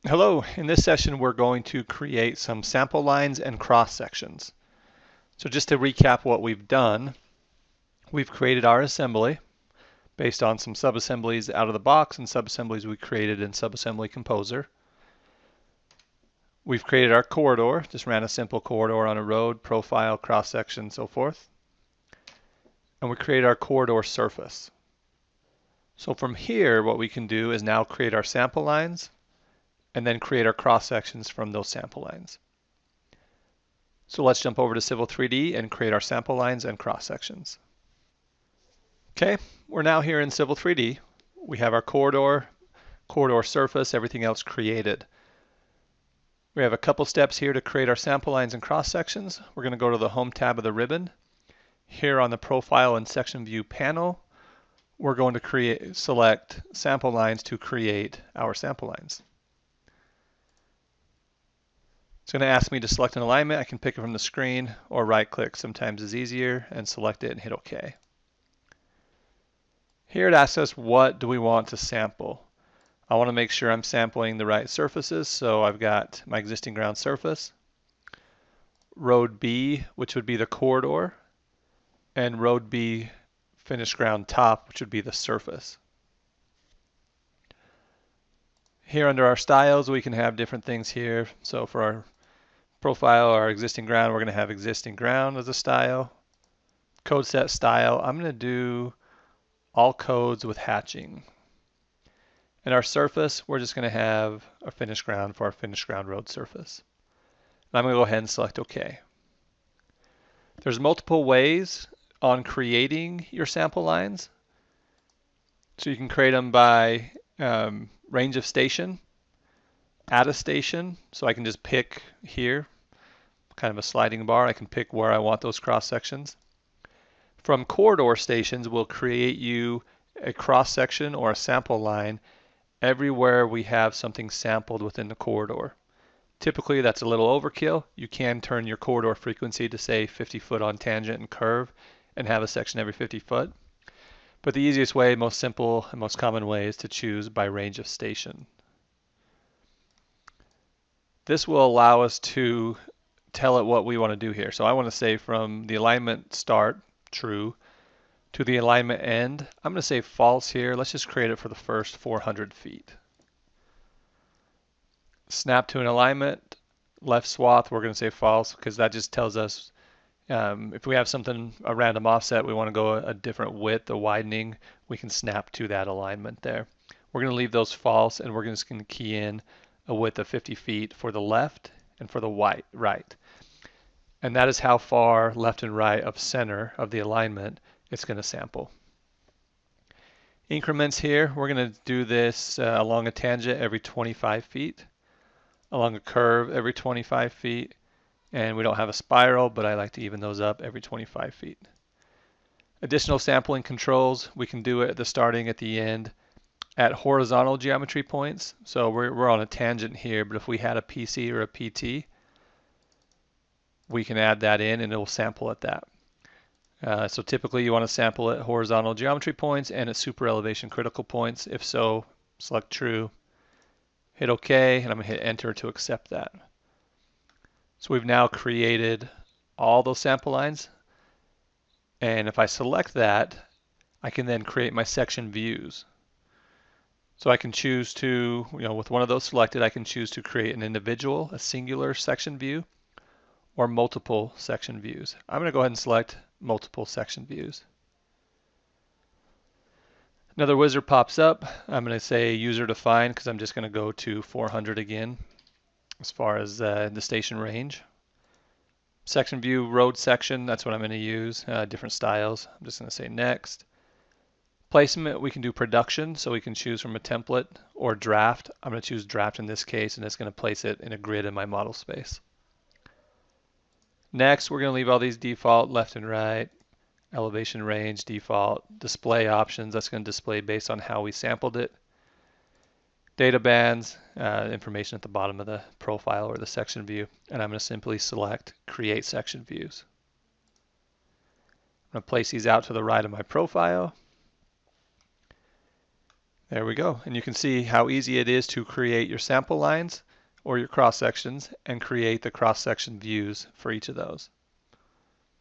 Hello, in this session we're going to create some sample lines and cross sections. So just to recap what we've done, we've created our assembly based on some subassemblies out of the box and subassemblies we created in Subassembly Composer. We've created our corridor, just ran a simple corridor on a road, profile, cross section, so forth. And we created our corridor surface. So from here what we can do is now create our sample lines and then create our cross sections from those sample lines. So let's jump over to Civil 3D and create our sample lines and cross sections. Okay, we're now here in Civil 3D. We have our corridor surface, everything else created. We have a couple steps here to create our sample lines and cross sections. We're going to go to the Home tab of the ribbon. Here on the Profile and Section View panel, we're going to select sample lines to create our sample lines. It's going to ask me to select an alignment. I can pick it from the screen or right click, sometimes is easier, and select it and hit OK. Here it asks us what do we want to sample. I want to make sure I'm sampling the right surfaces, so I've got my existing ground surface, road B, which would be the corridor, and road B finished ground top, which would be the surface. Here under our styles we can have different things here. So for our profile, our existing ground, we're going to have existing ground as a style. Code set style, I'm going to do all codes with hatching. And our surface, we're just going to have a finished ground for our finished ground road surface. And I'm going to go ahead and select OK. There's multiple ways on creating your sample lines. So you can create them by range of station, add a station. So I can just pick here, kind of a sliding bar. I can pick where I want those cross sections. From corridor stations, we'll create you a cross section or a sample line everywhere we have something sampled within the corridor. Typically that's a little overkill. You can turn your corridor frequency to say 50 foot on tangent and curve and have a section every 50 foot. But the easiest way, most simple and most common way is to choose by range of station. This will allow us to tell it what we want to do here. So I want to say from the alignment start, true, to the alignment end, I'm going to say false here. Let's just create it for the first 400 feet. Snap to an alignment, left swath, we're going to say false because that just tells us if we have something, a random offset, we want to go a different width, a widening, we can snap to that alignment there. We're going to leave those false and we're just going to key in a width of 50 feet for the left and for the right. And that is how far left and right of center of the alignment it's going to sample. Increments here, we're going to do this along a tangent every 25 feet, along a curve every 25 feet, and we don't have a spiral, but I like to even those up every 25 feet. Additional sampling controls, we can do it at the starting, at the end, at horizontal geometry points. So we're on a tangent here, but if we had a PC or a PT, we can add that in and it will sample at that. So typically you want to sample at horizontal geometry points and at super elevation critical points. If so, select true, hit OK, and I'm going to hit enter to accept that. So we've now created all those sample lines. And if I select that, I can then create my section views. So I can choose to, with one of those selected, I can choose to create an individual, a singular section view, or multiple section views. I'm going to go ahead and select multiple section views. Another wizard pops up. I'm going to say user defined because I'm just going to go to 400 again as far as the station range. Section view, road section, that's what I'm going to use. Different styles. I'm just going to say next. Placement, we can do production, so we can choose from a template, or draft. I'm going to choose draft in this case, and it's going to place it in a grid in my model space. Next, we're going to leave all these default left and right, elevation range, default, display options. That's going to display based on how we sampled it. Data bands, information at the bottom of the profile or the section view, and I'm going to simply select create section views. I'm going to place these out to the right of my profile. There we go. And you can see how easy it is to create your sample lines or your cross sections and create the cross section views for each of those.